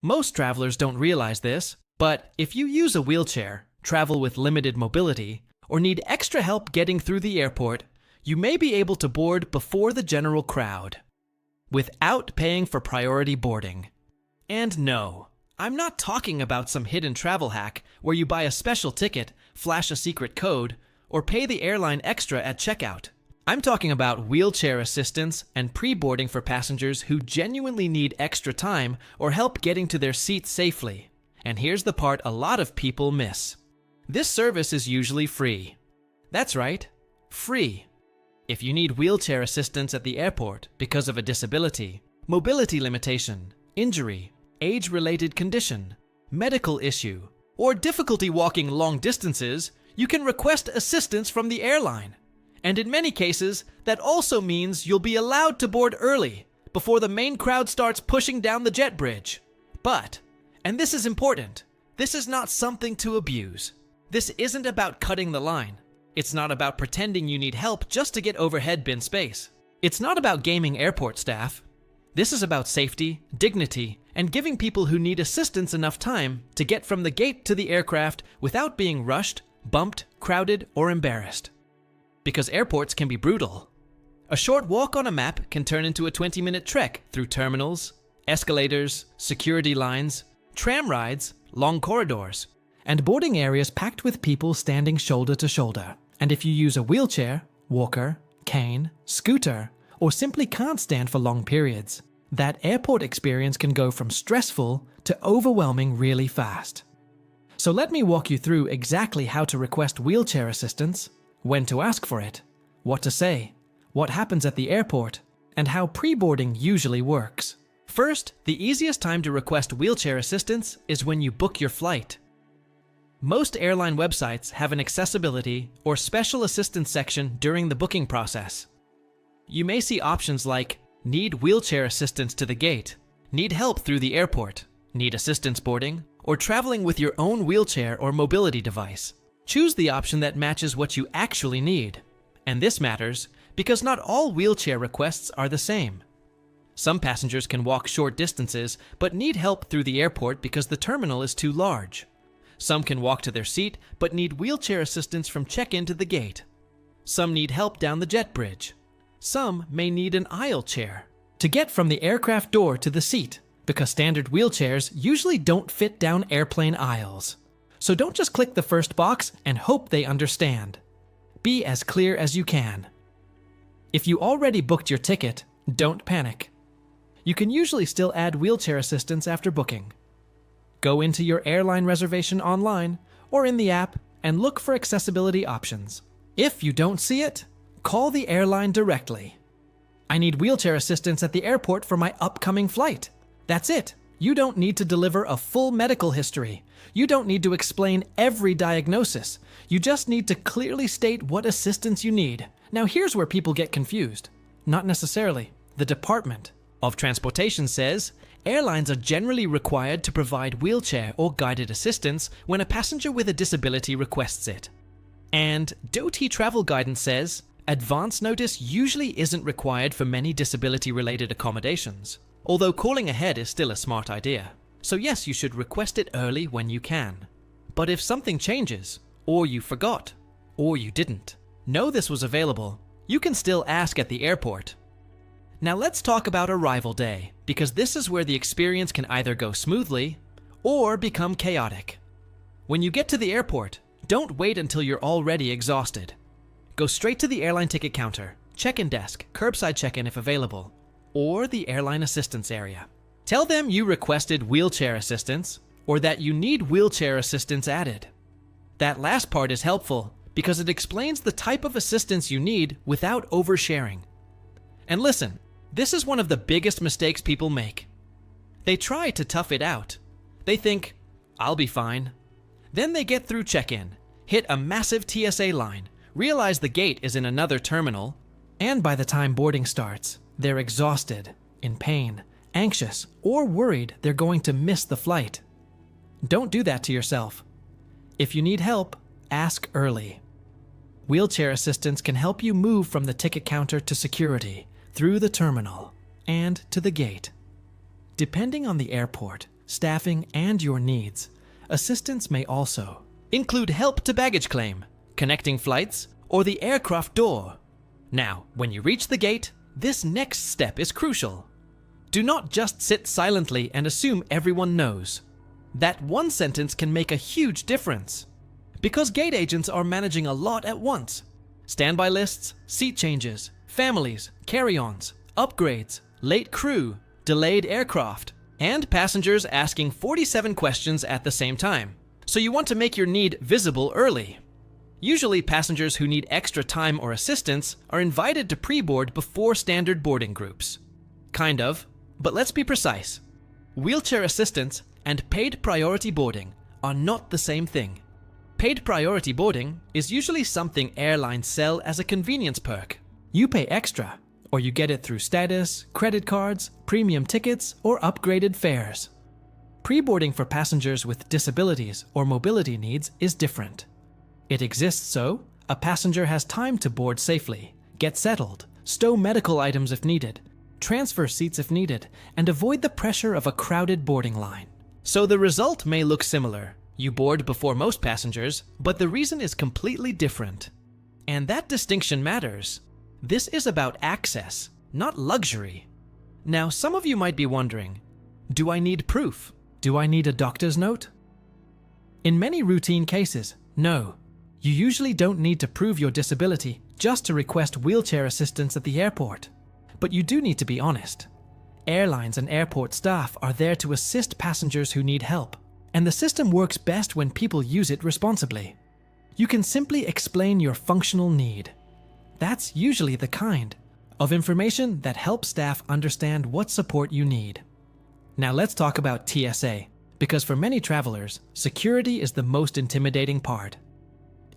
Most travelers don't realize this, but if you use a wheelchair, travel with limited mobility, or need extra help getting through the airport, you may be able to board before the general crowd, without paying for priority boarding. And no, I'm not talking about some hidden travel hack where you buy a special ticket, flash a secret code, or pay the airline extra at checkout. I'm talking about wheelchair assistance and pre-boarding for passengers who genuinely need extra time or help getting to their seats safely. And here's the part a lot of people miss. This service is usually free. That's right, free. If you need wheelchair assistance at the airport because of a disability, mobility limitation, injury, age-related condition, medical issue, or difficulty walking long distances, you can request assistance from the airline. And in many cases, that also means you'll be allowed to board early, before the main crowd starts pushing down the jet bridge. But, and this is important, this is not something to abuse. This isn't about cutting the line. It's not about pretending you need help just to get overhead bin space. It's not about gaming airport staff. This is about safety, dignity, and giving people who need assistance enough time to get from the gate to the aircraft without being rushed, bumped, crowded, or embarrassed. Because airports can be brutal. A short walk on a map can turn into a 20-minute trek through terminals, escalators, security lines, tram rides, long corridors, and boarding areas packed with people standing shoulder to shoulder. And if you use a wheelchair, walker, cane, scooter, or simply can't stand for long periods, that airport experience can go from stressful to overwhelming really fast. So let me walk you through exactly how to request wheelchair assistance, when to ask for it, what to say, what happens at the airport, and how pre-boarding usually works. First, the easiest time to request wheelchair assistance is when you book your flight. Most airline websites have an accessibility or special assistance section during the booking process. You may see options like need wheelchair assistance to the gate, need help through the airport, need assistance boarding, or traveling with your own wheelchair or mobility device. Choose the option that matches what you actually need. And this matters because not all wheelchair requests are the same. Some passengers can walk short distances but need help through the airport because the terminal is too large. Some can walk to their seat but need wheelchair assistance from check-in to the gate. Some need help down the jet bridge. Some may need an aisle chair to get from the aircraft door to the seat because standard wheelchairs usually don't fit down airplane aisles. So don't just click the first box and hope they understand. Be as clear as you can. If you already booked your ticket, don't panic. You can usually still add wheelchair assistance after booking. Go into your airline reservation online or in the app and look for accessibility options. If you don't see it, call the airline directly. I need wheelchair assistance at the airport for my upcoming flight. That's it. You don't need to deliver a full medical history. You don't need to explain every diagnosis. You just need to clearly state what assistance you need. Now here's where people get confused. Not necessarily. The Department of Transportation says airlines are generally required to provide wheelchair or guided assistance when a passenger with a disability requests it. And DOT Travel Guidance says advance notice usually isn't required for many disability-related accommodations, although calling ahead is still a smart idea. So yes, you should request it early when you can. But if something changes, or you forgot, or you didn't know this was available, you can still ask at the airport. Now let's talk about arrival day, because this is where the experience can either go smoothly or become chaotic. When you get to the airport, don't wait until you're already exhausted. Go straight to the airline ticket counter, check-in desk, curbside check-in if available, or the airline assistance area. Tell them you requested wheelchair assistance or that you need wheelchair assistance added. That last part is helpful because it explains the type of assistance you need without oversharing. And listen, this is one of the biggest mistakes people make. They try to tough it out. They think, I'll be fine. Then they get through check-in, hit a massive TSA line, realize the gate is in another terminal, and by the time boarding starts, they're exhausted, in pain, anxious, or worried they're going to miss the flight. Don't do that to yourself. If you need help, ask early. Wheelchair assistance can help you move from the ticket counter to security, through the terminal, and to the gate. Depending on the airport, staffing, and your needs, assistance may also include help to baggage claim, connecting flights, or the aircraft door. Now, when you reach the gate, this next step is crucial. Do not just sit silently and assume everyone knows. That one sentence can make a huge difference. Because gate agents are managing a lot at once. Standby lists, seat changes, families, carry-ons, upgrades, late crew, delayed aircraft, and passengers asking 47 questions at the same time. So you want to make your need visible early. Usually, passengers who need extra time or assistance are invited to pre-board before standard boarding groups. Kind of, but let's be precise. Wheelchair assistance and paid priority boarding are not the same thing. Paid priority boarding is usually something airlines sell as a convenience perk. You pay extra, or you get it through status, credit cards, premium tickets, or upgraded fares. Pre-boarding for passengers with disabilities or mobility needs is different. It exists so a passenger has time to board safely, get settled, stow medical items if needed, transfer seats if needed, and avoid the pressure of a crowded boarding line. So the result may look similar. You board before most passengers, but the reason is completely different. And that distinction matters. This is about access, not luxury. Now, some of you might be wondering, do I need proof? Do I need a doctor's note? In many routine cases, no. You usually don't need to prove your disability just to request wheelchair assistance at the airport. But you do need to be honest. Airlines and airport staff are there to assist passengers who need help, and the system works best when people use it responsibly. You can simply explain your functional need. That's usually the kind of information that helps staff understand what support you need. Now let's talk about TSA, because for many travelers, security is the most intimidating part.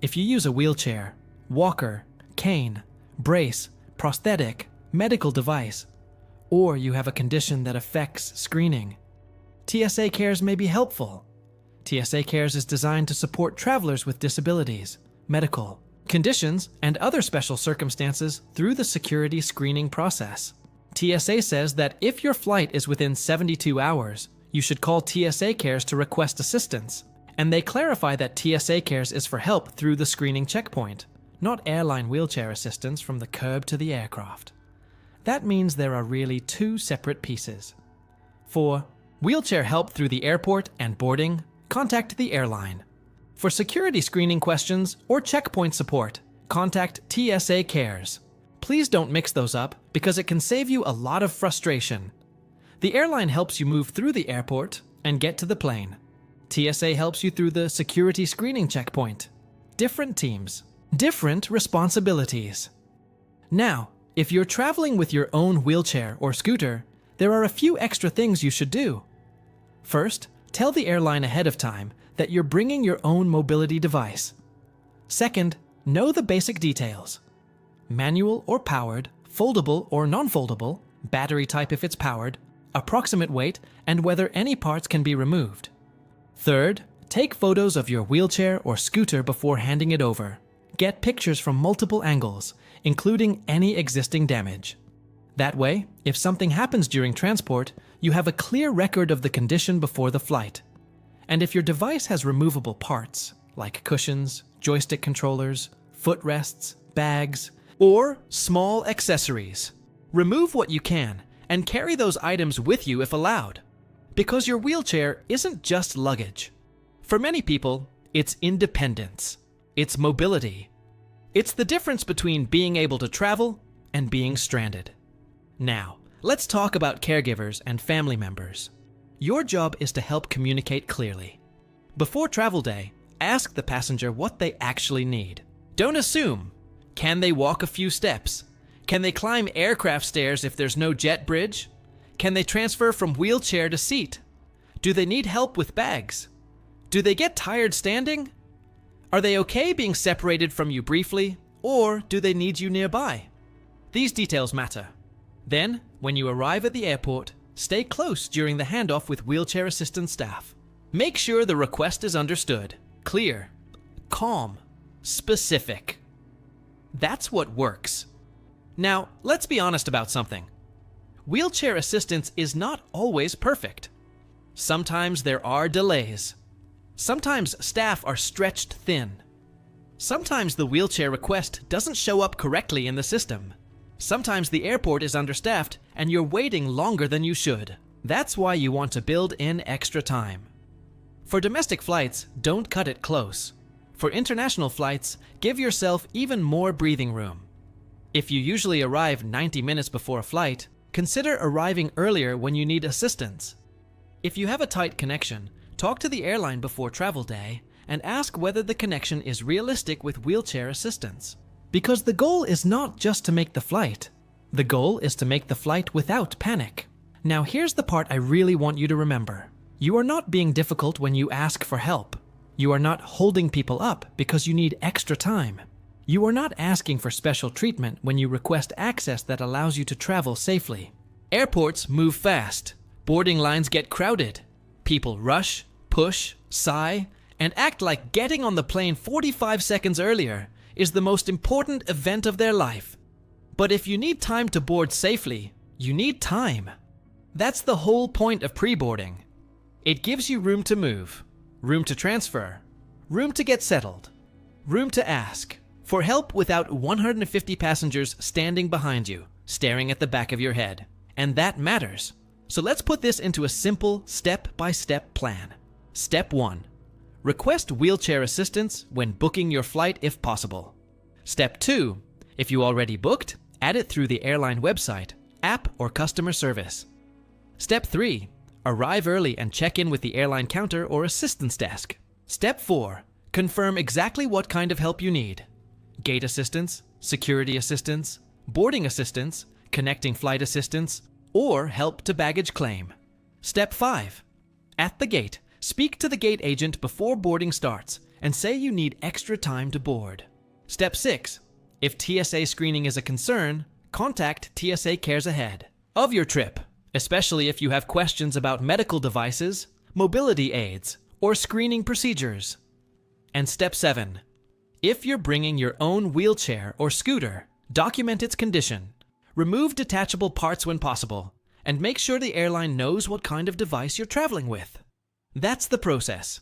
If you use a wheelchair, walker, cane, brace, prosthetic, medical device, or you have a condition that affects screening, TSA Cares may be helpful. TSA Cares is designed to support travelers with disabilities, medical conditions, and other special circumstances through the security screening process. TSA says that if your flight is within 72 hours, you should call TSA Cares to request assistance, and they clarify that TSA Cares is for help through the screening checkpoint, not airline wheelchair assistance from the curb to the aircraft. That means there are really two separate pieces. For wheelchair help through the airport and boarding, contact the airline. For security screening questions or checkpoint support, contact TSA Cares. Please don't mix those up because it can save you a lot of frustration. The airline helps you move through the airport and get to the plane. TSA helps you through the security screening checkpoint. Different teams, different responsibilities. Now, if you're traveling with your own wheelchair or scooter, there are a few extra things you should do. First, tell the airline ahead of time that you're bringing your own mobility device. Second, know the basic details. Manual or powered, foldable or non-foldable, battery type if it's powered, approximate weight, and whether any parts can be removed. Third, take photos of your wheelchair or scooter before handing it over. Get pictures from multiple angles, including any existing damage. That way, if something happens during transport, you have a clear record of the condition before the flight. And if your device has removable parts, like cushions, joystick controllers, footrests, bags, or small accessories, remove what you can and carry those items with you if allowed. Because your wheelchair isn't just luggage. For many people, it's independence. It's mobility. It's the difference between being able to travel and being stranded. Now, let's talk about caregivers and family members. Your job is to help communicate clearly. Before travel day, ask the passenger what they actually need. Don't assume. Can they walk a few steps? Can they climb aircraft stairs if there's no jet bridge? Can they transfer from wheelchair to seat? Do they need help with bags? Do they get tired standing? Are they okay being separated from you briefly, or do they need you nearby? These details matter. Then, when you arrive at the airport, stay close during the handoff with wheelchair assistance staff. Make sure the request is understood, clear, calm, specific. That's what works. Now, let's be honest about something. Wheelchair assistance is not always perfect. Sometimes there are delays. Sometimes staff are stretched thin. Sometimes the wheelchair request doesn't show up correctly in the system. Sometimes the airport is understaffed and you're waiting longer than you should. That's why you want to build in extra time. For domestic flights, don't cut it close. For international flights, give yourself even more breathing room. If you usually arrive 90 minutes before a flight, consider arriving earlier when you need assistance. If you have a tight connection, talk to the airline before travel day and ask whether the connection is realistic with wheelchair assistance. Because the goal is not just to make the flight. The goal is to make the flight without panic. Now here's the part I really want you to remember. You are not being difficult when you ask for help. You are not holding people up because you need extra time. You are not asking for special treatment when you request access that allows you to travel safely. Airports move fast. Boarding lines get crowded. People rush, push, sigh, and act like getting on the plane 45 seconds earlier is the most important event of their life. But if you need time to board safely, you need time. That's the whole point of pre-boarding. It gives you room to move, room to transfer, room to get settled, room to ask for help without 150 passengers standing behind you, staring at the back of your head. And that matters. So let's put this into a simple step-by-step plan. Step 1. Request wheelchair assistance when booking your flight if possible. Step 2. If you already booked, add it through the airline website, app, or customer service. Step 3. Arrive early and check in with the airline counter or assistance desk. Step 4. Confirm exactly what kind of help you need. Gate assistance, security assistance, boarding assistance, connecting flight assistance, or help to baggage claim. Step 5. At the gate, speak to the gate agent before boarding starts and say you need extra time to board. Step 6. If TSA screening is a concern, contact TSA Cares ahead of your trip, especially if you have questions about medical devices, mobility aids, or screening procedures. And Step 7. If you're bringing your own wheelchair or scooter, document its condition, remove detachable parts when possible, and make sure the airline knows what kind of device you're traveling with. That's the process.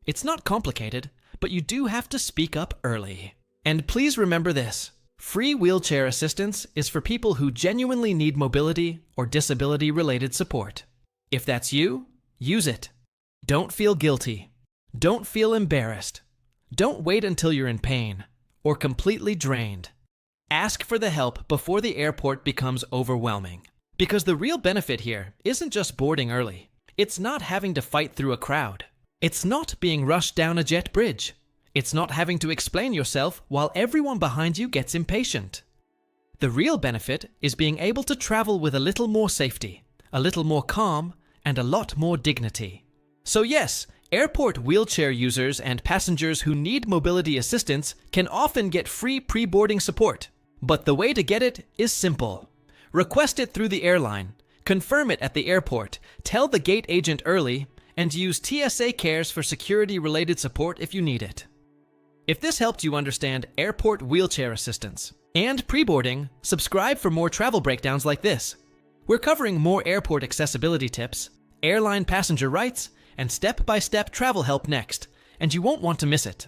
It's not complicated, but you do have to speak up early. And please remember this: free wheelchair assistance is for people who genuinely need mobility or disability-related support. If that's you, use it. Don't feel guilty. Don't feel embarrassed. Don't wait until you're in pain or completely drained. Ask for the help before the airport becomes overwhelming. Because the real benefit here isn't just boarding early. It's not having to fight through a crowd. It's not being rushed down a jet bridge. It's not having to explain yourself while everyone behind you gets impatient. The real benefit is being able to travel with a little more safety, a little more calm, and a lot more dignity. So yes, airport wheelchair users and passengers who need mobility assistance can often get free pre-boarding support. But the way to get it is simple. Request it through the airline, confirm it at the airport, tell the gate agent early, and use TSA Cares for security-related support if you need it. If this helped you understand airport wheelchair assistance and pre-boarding, subscribe for more travel breakdowns like this. We're covering more airport accessibility tips, airline passenger rights, and step-by-step travel help next, and you won't want to miss it.